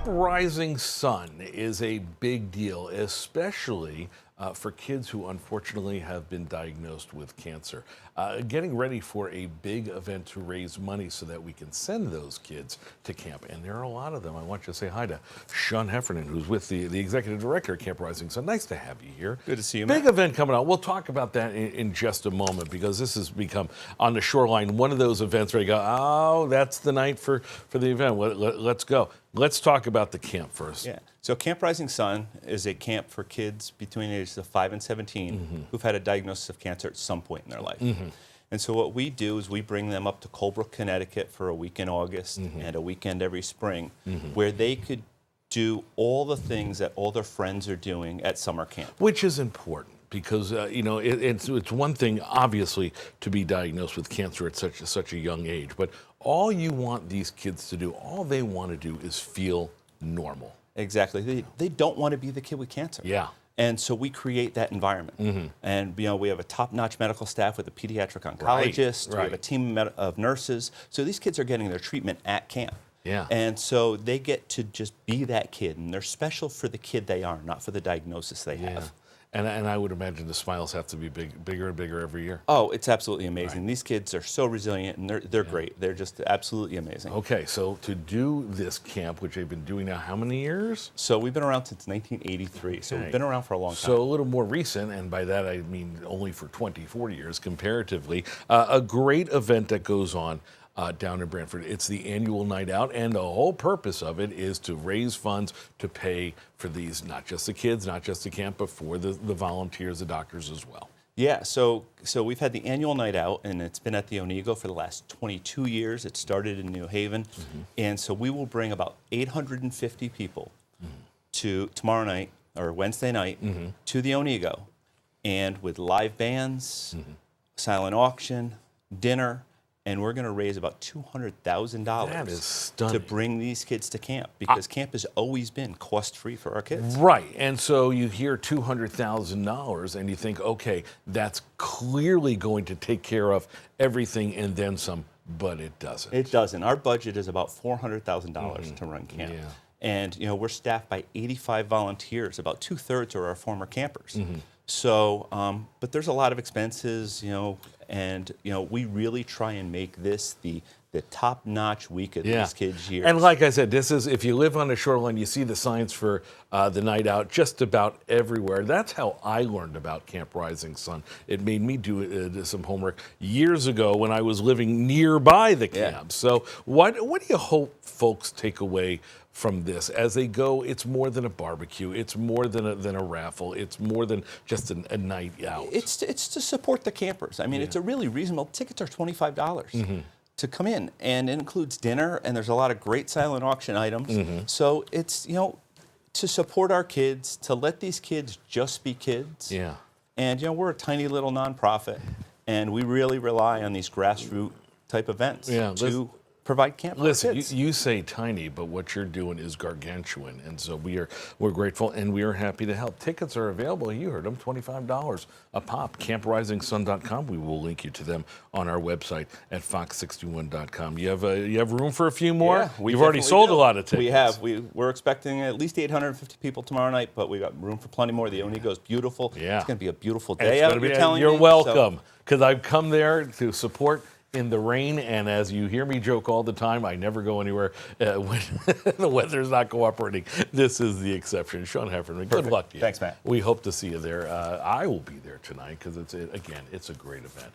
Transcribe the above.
Rising Sun is a big deal, especially for kids who unfortunately have been diagnosed with cancer. Getting ready for a big event to raise money so that we can send those kids to camp. And there are a lot of them. I want you to say hi to Sean Heffernan, who's with the executive director at Camp Rising Sun. Nice to have you here. Good to see you, Big Matt. event coming out. We'll talk about that in just a moment, because this has become, on the shoreline, one of those events where you go, oh, that's the night for the event. Let's go. Let's talk about the camp first. Yeah. So Camp Rising Sun is a camp for kids between the ages of 5 and 17 who've had a diagnosis of cancer at some point in their life. And so what we do is we bring them up to Colebrook, Connecticut for a week in August and a weekend every spring, where they could do all the things that all their friends are doing at summer camp. Which is important, because it's one thing, obviously, to be diagnosed with cancer at such a young age, but all you want these kids to do, all they want to do, is feel normal. Exactly. They don't want to be the kid with cancer. Yeah. And so we create that environment. And we have a top-notch medical staff with a pediatric Right, oncologist. We right. have a team of nurses. So these kids are getting their treatment at camp. Yeah. And so they get to just be that kid, and they're special for the kid they are, not for the diagnosis they have. And I would imagine the smiles have to be bigger and bigger every year. Oh, it's absolutely amazing. These kids are so resilient, and they're great. They're just absolutely amazing. Okay, so to do this camp, which they've been doing now how many years? So we've been around since 1983, so we've been around for a long time. So a little more recent, and by that I mean only for 20, 40 years comparatively. A great event that goes on down in Brantford. It's the annual night out, and the whole purpose of it is to raise funds to pay for these, not just the kids, not just the camp, but for the volunteers, the doctors as well. Yeah, so we've had the annual night out, and it's been at the Onego for the last 22 years. It started in New Haven, and so we will bring about 850 people to tomorrow night, or Wednesday night, to the Onego, and with live bands, silent auction, dinner, and we're going to raise about $200,000 That is stunning. to bring these kids to camp, because camp has always been cost-free for our kids. Right, and so you hear $200,000 and you think, okay, that's clearly going to take care of everything and then some, but it doesn't. It doesn't. Our budget is about $400,000 to run camp. Yeah. And we're staffed by 85 volunteers. About 2/3 are our former campers. So, but there's a lot of expenses, and we really try and make this the top-notch week of these kids' years. And like I said, this is, if you live on the shoreline, you see the signs for the night out just about everywhere. That's how I learned about Camp Rising Sun. It made me do some homework years ago when I was living nearby the camp. So what do you hope folks take away from this as they go? It's more than a barbecue. It's more than a raffle. It's more than just a night out. It's to support the campers. I mean, it's a really reasonable. Tickets are $25 to come in, and it includes dinner, and there's a lot of great silent auction items. So it's to support our kids, to let these kids just be kids. Yeah. And we're a tiny little nonprofit, and we really rely on these grassroots type events to provide camp for Listen, kids. you say tiny, but what you're doing is gargantuan, and so we're grateful, and we are happy to help. Tickets are available. You heard them, $25 a pop. CampRisingSun.com. We will link you to them on our website at fox61.com. You have room for a few more? Yeah, we You've already definitely sold do. a lot of tickets. We have. We're expecting at least 850 people tomorrow night, but we got room for plenty more. The Onego is beautiful. Yeah. It's going to be a beautiful And day it's out. gonna be- You're telling you're me, welcome, because I've come there to support in the rain, and as you hear me joke all the time, I never go anywhere when the weather's not cooperating. This is the exception. Sean Heffernan, good luck to you. Thanks, Matt. We hope to see you there. I will be there tonight, because it's a great event.